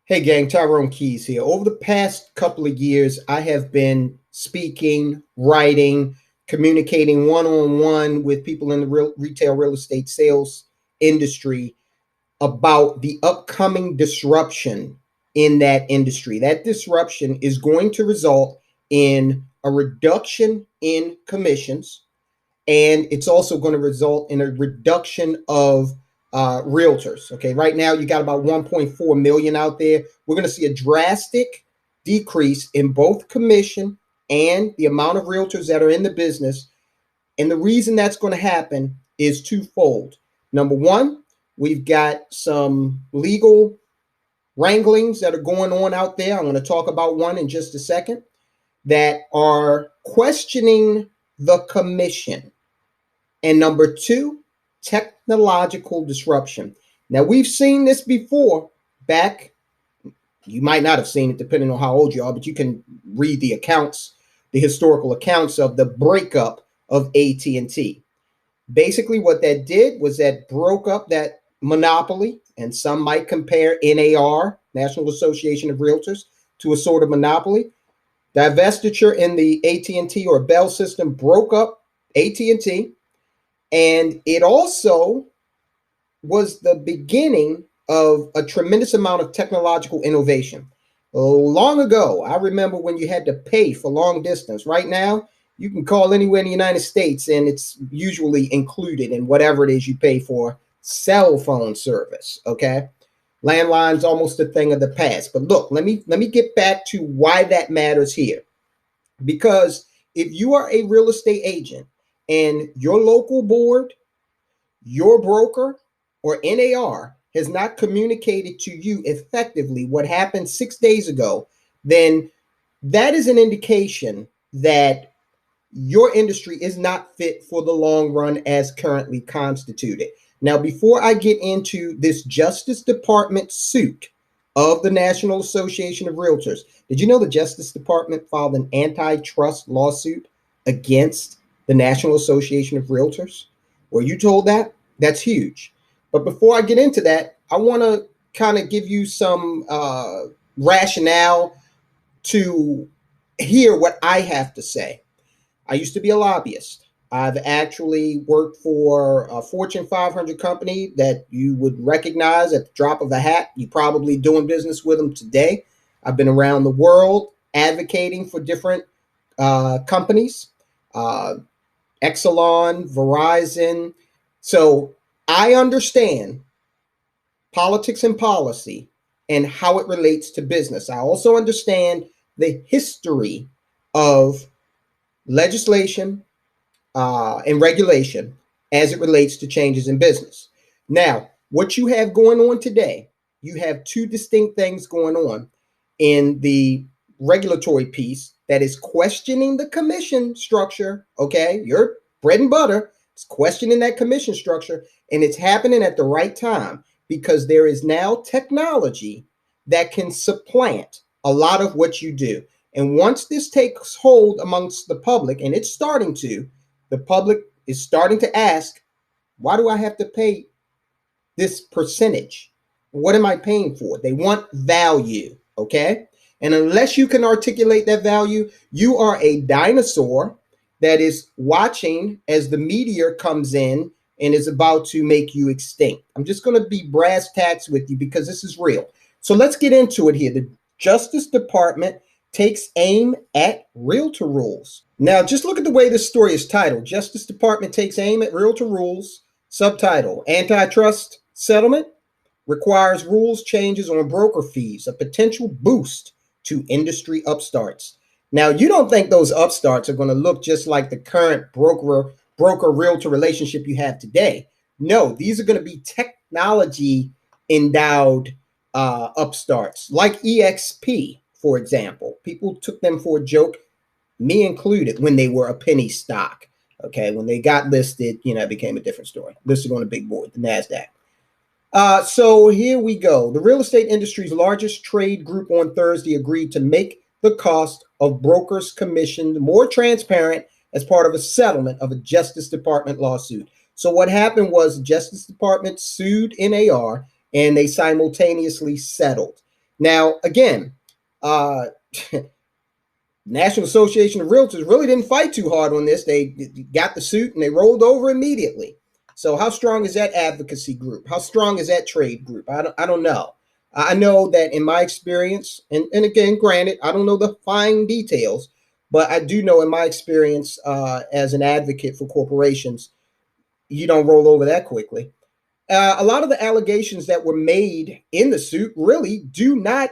Hey gang, Tyrone Keys here. Over the past couple of years, I have been speaking, writing, communicating one-on-one with people in the retail real estate sales industry about the upcoming disruption in that industry. That disruption is going to result in a reduction in commissions, and it's also going to result in a reduction of realtors. Okay, right now you got about 1.4 million out there. We're going to see a drastic decrease in both commission and the amount of realtors that are in the business. And the reason that's going to happen is twofold. Number one, we've got some legal wranglings that are going on out there. I'm going to talk about one in just a second, that are questioning the commission. And number two, technological disruption. Now, we've seen this before back. You might not have seen it depending on how old you are, but you can read the accounts, the historical accounts of the breakup of AT&T. Basically, what that did was that broke up that monopoly, and some might compare NAR, National Association of Realtors, to a sort of monopoly. Divestiture in the AT&T or Bell system broke up AT&T. And it also was the beginning of a tremendous amount of technological innovation. Long ago, I remember when you had to pay for long distance. Right now, you can call anywhere in the United States, and it's usually included in whatever it is you pay for cell phone service. Okay, landline's almost a thing of the past. But look, let me get back to why that matters here. Because if you are a real estate agent and your local board, your broker, or NAR has not communicated to you effectively what happened 6 days ago, then that is an indication that your industry is not fit for the long run as currently constituted. Now, before I get into this Justice Department suit of the National Association of Realtors, did you know the Justice Department filed an antitrust lawsuit against the National Association of Realtors? Were you told that? That's huge. But before I get into that, I want to kind of give you some rationale to hear what I have to say. I used to be a lobbyist. I've actually worked for a Fortune 500 company that you would recognize at the drop of a hat. You're probably doing business with them today. I've been around the world advocating for different companies, Exelon, Verizon. So I understand politics and policy and how it relates to business. I also understand the history of legislation and regulation as it relates to changes in business. Now, what you have going on today, you have two distinct things going on in the regulatory piece that is questioning the commission structure. Okay, your bread and butter is questioning that commission structure, and it's happening at the right time because there is now technology that can supplant a lot of what you do. And once this takes hold amongst the public, and it's starting to, the public is starting to ask, why do I have to pay this percentage? What am I paying for? They want value, okay? And unless you can articulate that value, you are a dinosaur that is watching as the meteor comes in and is about to make you extinct. I'm just going to be brass tacks with you because this is real. So let's get into it here. The Justice Department takes aim at realtor rules. Now, just look at the way this story is titled. Justice Department takes aim at realtor rules. Subtitle: Antitrust Settlement requires rules changes on broker fees, a potential boost to industry upstarts. Now, you don't think those upstarts are going to look just like the current broker-realtor relationship you have today. No, these are going to be technology endowed upstarts like EXP, for example. People took them for a joke, me included, when they were a penny stock. Okay, when they got listed, it became a different story. Listed on a big board, the NASDAQ. So here we go. The real estate industry's largest trade group on Thursday agreed to make the cost of brokers' commission more transparent as part of a settlement of a Justice Department lawsuit. So what happened was the Justice Department sued NAR and they simultaneously settled. Now, again, uh, National Association of Realtors really didn't fight too hard on this. They got the suit and they rolled over immediately. So how strong is that advocacy group? How strong is that trade group? I don't know. I know that in my experience, and again, granted, I don't know the fine details, but I do know in my experience as an advocate for corporations, you don't roll over that quickly. A lot of the allegations that were made in the suit really do not,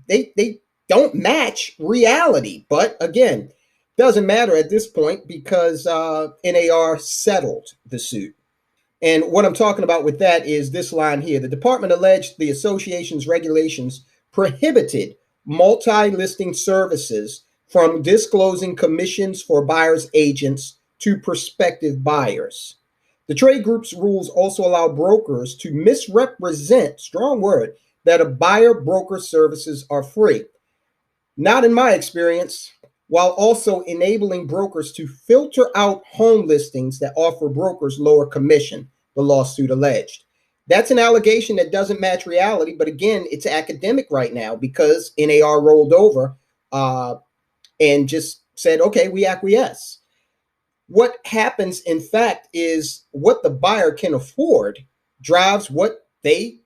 they don't match reality. But again, doesn't matter at this point because NAR settled the suit. And what I'm talking about with that is this line here. The department alleged the association's regulations prohibited multi-listing services from disclosing commissions for buyers' agents to prospective buyers. The trade group's rules also allow brokers to misrepresent, strong word, that a buyer broker services are free. Not in my experience, while also enabling brokers to filter out home listings that offer brokers lower commission, the lawsuit alleged. That's an allegation that doesn't match reality, but again, it's academic right now because NAR rolled over uh, and just said, okay, we acquiesce. What happens, in fact, is what the buyer can afford drives what they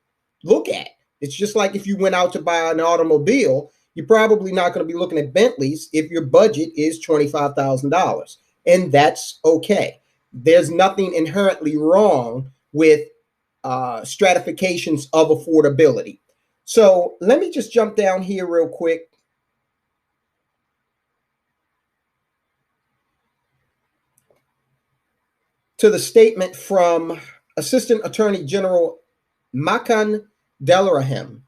look at. It's just like if you went out to buy an automobile, you're probably not going to be looking at Bentleys if your budget is $25,000. And that's okay. There's nothing inherently wrong with stratifications of affordability. So let me just jump down here real quick to the statement from Assistant Attorney General Makan Delrahim.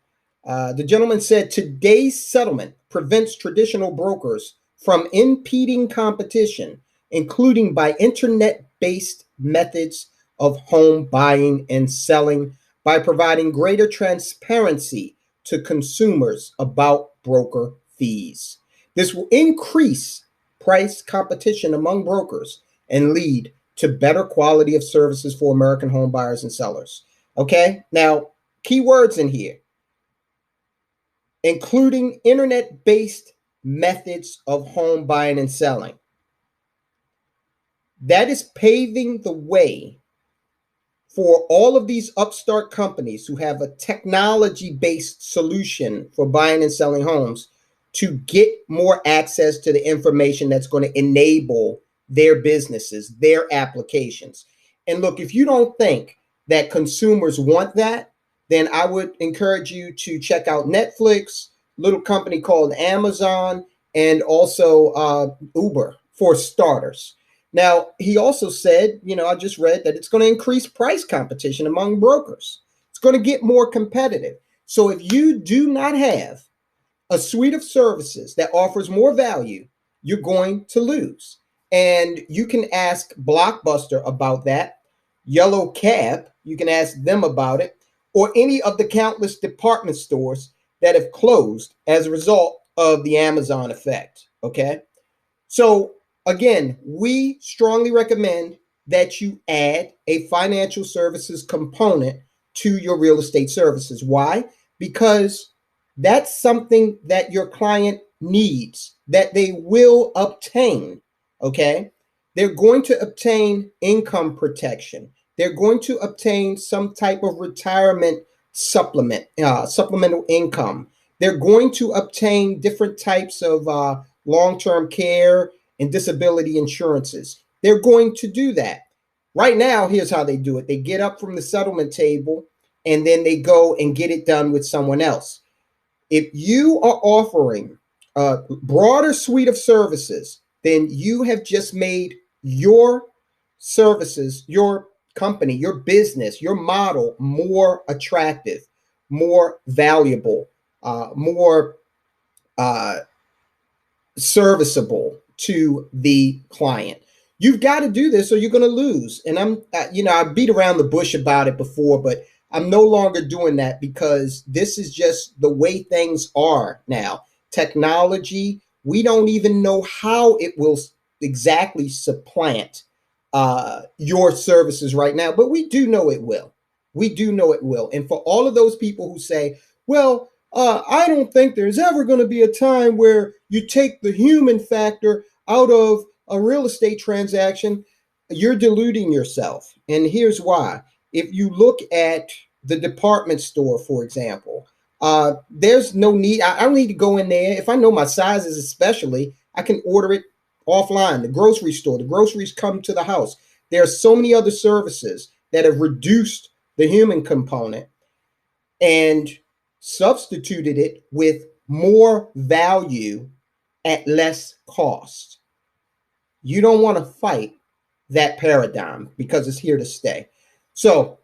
The gentleman said today's settlement prevents traditional brokers from impeding competition, including by internet based methods of home buying and selling, by providing greater transparency to consumers about broker fees. This will increase price competition among brokers and lead to better quality of services for American home buyers and sellers. Okay, now keywords in here, including internet based methods of home buying and selling. That is paving the way for all of these upstart companies who have a technology based solution for buying and selling homes to get more access to the information that's going to enable their businesses, their applications. And look, if you don't think that consumers want that, then I would encourage you to check out Netflix, little company called Amazon, and also Uber for starters. Now, he also said, I just read that it's going to increase price competition among brokers. It's going to get more competitive. So if you do not have a suite of services that offers more value, you're going to lose. And you can ask Blockbuster about that, Yellow Cab, you can ask them about it, or any of the countless department stores that have closed as a result of the Amazon effect. Okay. So again, we strongly recommend that you add a financial services component to your real estate services. Why? Because that's something that your client needs, that they will obtain. Okay. They're going to obtain income protection. They're going to obtain some type of retirement supplemental income. They're going to obtain different types of long-term care and disability insurances. They're going to do that. Right now, here's how they do it. They get up from the settlement table and then they go and get it done with someone else. If you are offering a broader suite of services, then you have just made your services, your company, your business, your model more attractive, more valuable, more uh, serviceable to the client. You've got to do this or you're going to lose. And I beat around the bush about it before, but I'm no longer doing that because this is just the way things are now. Technology, we don't even know how it will exactly supplant your services right now, but we do know it will. We do know it will. And for all of those people who say, well, I don't think there's ever going to be a time where you take the human factor out of a real estate transaction. You're deluding yourself. And here's why. If you look at the department store, for example, there's no need. I don't need to go in there. If I know my sizes, especially, I can order it offline. The grocery store, the groceries come to the house. There are so many other services that have reduced the human component and substituted it with more value at less cost. You don't want to fight that paradigm because it's here to stay. So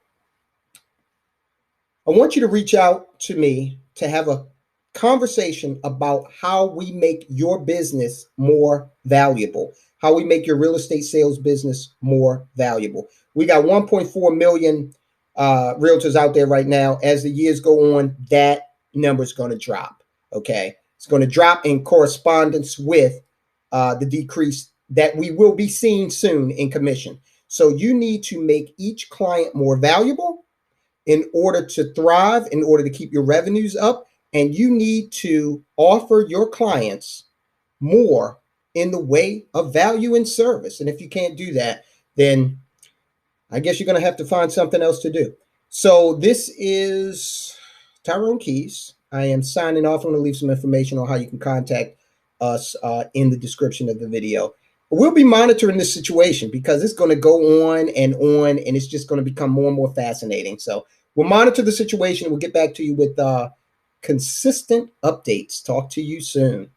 I want you to reach out to me to have a conversation about how we make your business more valuable, how we make your real estate sales business more valuable. We got 1.4 million realtors out there right now. As the years go on, that number is going to drop. Okay. It's going to drop in correspondence with the decrease that we will be seeing soon in commission. So you need to make each client more valuable in order to thrive, in order to keep your revenues up, and you need to offer your clients more in the way of value and service. And if you can't do that, then I guess you're going to have to find something else to do. So this is Tyrone Keys. I am signing off. I'm going to leave some information on how you can contact us in the description of the video. We'll be monitoring this situation because it's going to go on, and it's just going to become more and more fascinating. So we'll monitor the situation. We'll get back to you with consistent updates. Talk to you soon.